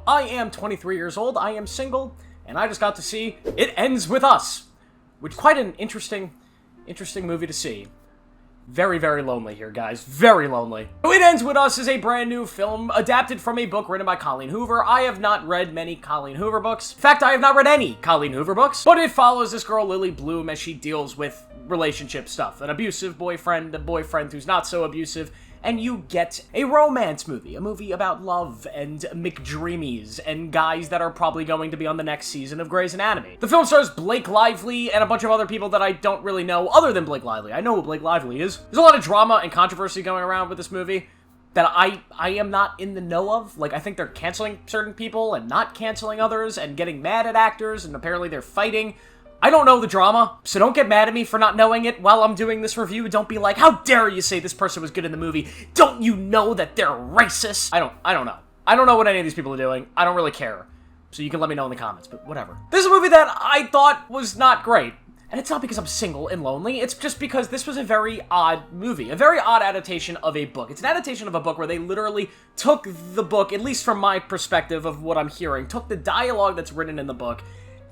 I am 23 years old, I am single, and I just got to see It Ends With Us, which quite an interesting movie to see. Very, very lonely here, guys. Very lonely. It Ends With Us is a brand new film adapted from a book written by Colleen Hoover. I have not read many Colleen Hoover books. In fact, I have not read any Colleen Hoover books. But it follows this girl, Lily Bloom, as she deals with relationship stuff. An abusive boyfriend, a boyfriend who's not so abusive, and you get a romance movie. A movie about love and McDreamies and guys that are probably going to be on the next season of Grey's Anatomy. The film stars Blake Lively and a bunch of other people that I don't really know other than Blake Lively. I know who Blake Lively is. There's a lot of drama and controversy going around with this movie that I am not in the know of. Like, I think they're canceling certain people and not canceling others and getting mad at actors, and apparently they're fighting. I don't know the drama, so don't get mad at me for not knowing it while I'm doing this review. Don't be like, how dare you say this person was good in the movie? Don't you know that they're racist? I don't know. I don't know what any of these people are doing. I don't really care. So you can let me know in the comments, but whatever. This is a movie that I thought was not great. And it's not because I'm single and lonely, it's just because this was a very odd movie, a very odd adaptation of a book. It's an adaptation of a book where they literally took the book, at least from my perspective of what I'm hearing, took the dialogue that's written in the book,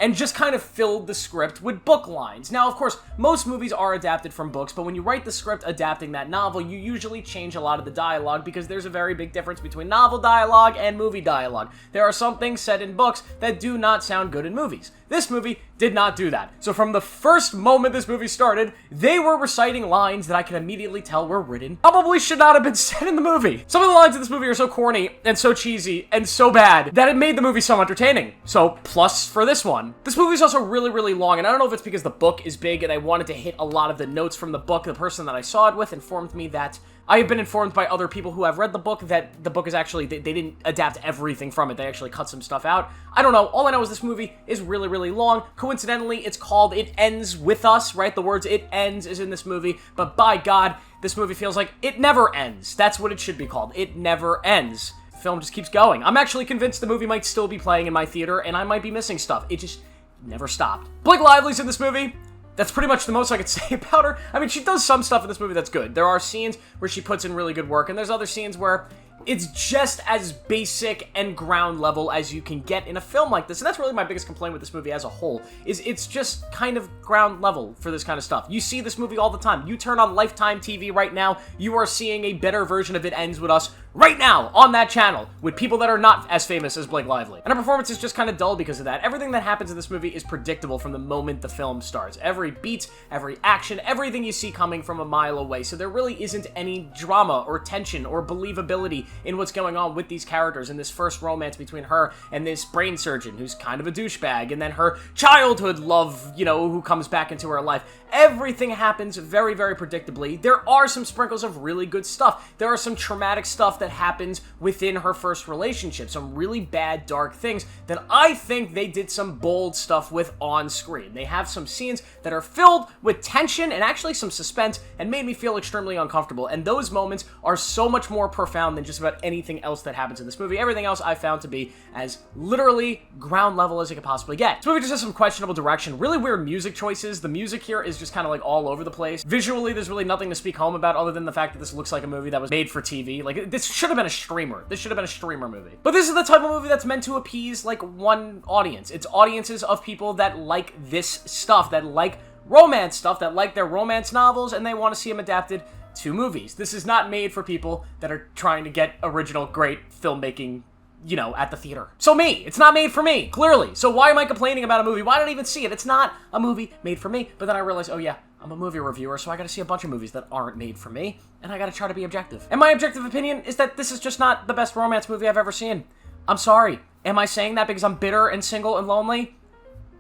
and just kind of filled the script with book lines. Now, of course, most movies are adapted from books, but when you write the script adapting that novel, you usually change a lot of the dialogue because there's a very big difference between novel dialogue and movie dialogue. There are some things said in books that do not sound good in movies. This movie did not do that. So from the first moment this movie started, they were reciting lines that I can immediately tell were written probably should not have been said in the movie. Some of the lines in this movie are so corny and so cheesy and so bad that it made the movie so entertaining. So plus for this one. This movie is also really, really long, and I don't know if it's because the book is big and I wanted to hit a lot of the notes from the book. The person that I saw it with informed me that I have been informed by other people who have read the book that the book is actually, they didn't adapt everything from it. They actually cut some stuff out. I don't know. All I know is this movie is really, really long. Coincidentally, it's called It Ends With Us, right? The words "it ends" is in this movie, but by God, this movie feels like it never ends. That's what it should be called. It never ends. The film just keeps going. I'm actually convinced the movie might still be playing in my theater, and I might be missing stuff. It just never stopped. Blake Lively's in this movie. That's pretty much the most I could say about her. I mean, she does some stuff in this movie that's good. There are scenes where she puts in really good work, and there's other scenes where it's just as basic and ground level as you can get in a film like this. And that's really my biggest complaint with this movie as a whole, is it's just kind of ground level for this kind of stuff. You see this movie all the time. You turn on Lifetime TV right now, you are seeing a better version of It Ends With Us right now on that channel with people that are not as famous as Blake Lively. And her performance is just kind of dull because of that. Everything that happens in this movie is predictable from the moment the film starts. Every beat, every action, everything you see coming from a mile away. So there really isn't any drama or tension or believability in what's going on with these characters in this first romance between her and this brain surgeon who's kind of a douchebag, and then her childhood love, you know, who comes back into her life. Everything happens very, very predictably. There are some sprinkles of really good stuff. There are some traumatic stuff that happens within her first relationship. Some really bad, dark things that I think they did some bold stuff with on screen. They have some scenes that are filled with tension and actually some suspense and made me feel extremely uncomfortable. And those moments are so much more profound than just about anything else that happens in this movie. Everything else I found to be as literally ground level as it could possibly get. This movie just has some questionable direction, really weird music choices. The music here is just kind of like all over the place. Visually, there's really nothing to speak home about other than the fact that this looks like a movie that was made for TV. Like, this should have been a streamer. This should have been a streamer movie. But this is the type of movie that's meant to appease, like, one audience. It's audiences of people that like this stuff, that like romance stuff, that like their romance novels, and they want to see them adapted to movies. This is not made for people that are trying to get original, great filmmaking, you know, at the theater. So me, it's not made for me, clearly. So why am I complaining about a movie? Why did I even see it? It's not a movie made for me. But then I realized, oh yeah, I'm a movie reviewer, so I gotta see a bunch of movies that aren't made for me, and I gotta try to be objective. And my objective opinion is that this is just not the best romance movie I've ever seen. I'm sorry. Am I saying that because I'm bitter and single and lonely?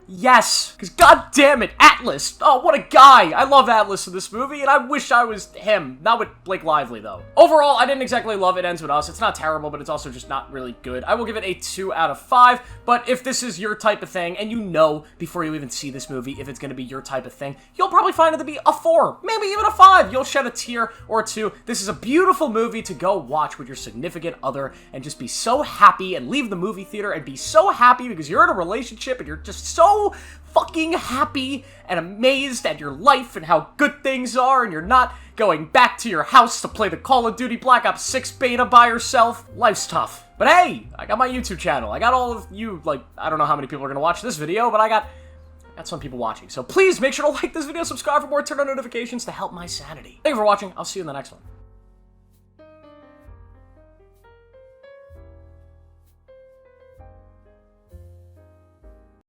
Yes, because god damn it, Atlas. Oh, what a guy. I love Atlas in this movie, and I wish I was him. Not with Blake Lively, though. Overall, I didn't exactly love It Ends With Us. It's not terrible, but it's also just not really good. I will give it a 2 out of 5, but if this is your type of thing, and you know before you even see this movie if it's going to be your type of thing, you'll probably find it to be a 4, maybe even a 5. You'll shed a tear or two. This is a beautiful movie to go watch with your significant other and just be so happy and leave the movie theater and be so happy because you're in a relationship and you're just so so fucking happy and amazed at your life and how good things are, and you're not going back to your house to play the Call of Duty Black Ops 6 beta by yourself. Life's tough. But hey, I got my YouTube channel. I got all of you, like, I don't know how many people are gonna watch this video, but I got some people watching. So please make sure to like this video, subscribe for more, turn on notifications to help my sanity. Thank you for watching. I'll see you in the next one.